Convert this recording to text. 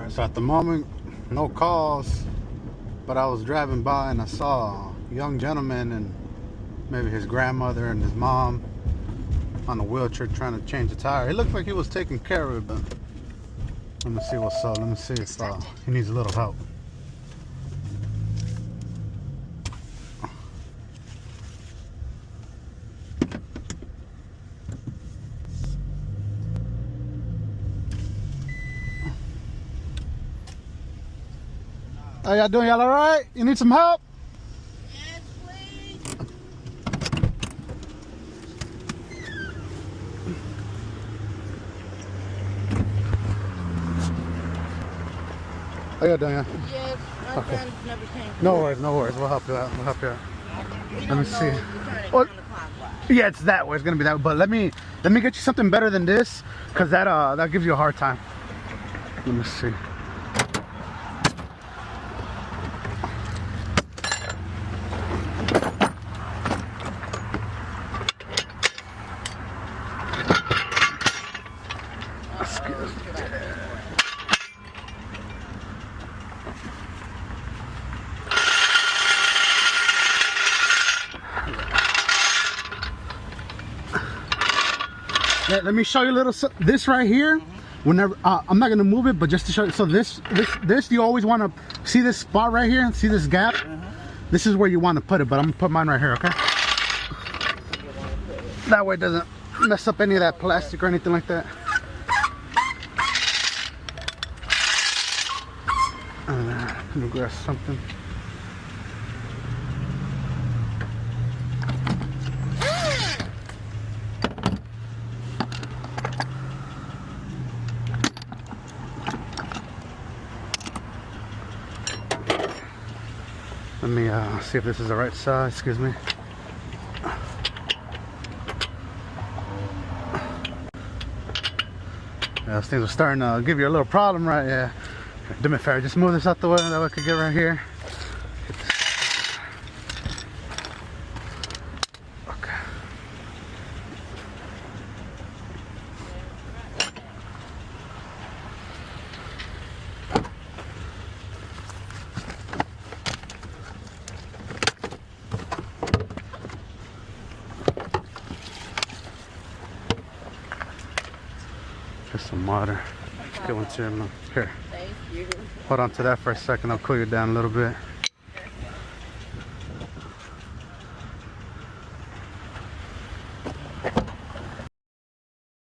Alright, so at the moment, no calls, but I was driving by and I saw a young gentleman and maybe his grandmother and his mom on a wheelchair trying to change a tire. It looked like he was taking care of it, but let me see what's up. Let me see if he needs a little help. How y'all doing? Y'all all right? You need some help? Yes, please. How y'all doing? Yes, my Okay. son never came. No worries, no worries. We'll help you out. We'll help you out. Let me see. What? Yeah, it's that way. It's gonna be that way. But let me get you something better than this, cause that gives you a hard time. Let me see. Let me show you a little. This right here, whenever I'm not gonna move it, but just to show you. So this you always want to see this spot right here. See this gap? This is where you want to put it. But I'm gonna put mine right here, okay? That way it doesn't mess up any of that plastic or anything like that. Let me grab something. Let me see if this is the right size. Excuse me. Yeah, those things are starting to give you a little problem, right? Yeah. Do me a favor, just move this out the way. That way I could get right here. Okay. Just some water. Get one to him. Here. Thank you. Hold on to that for a second. I'll cool you down a little bit.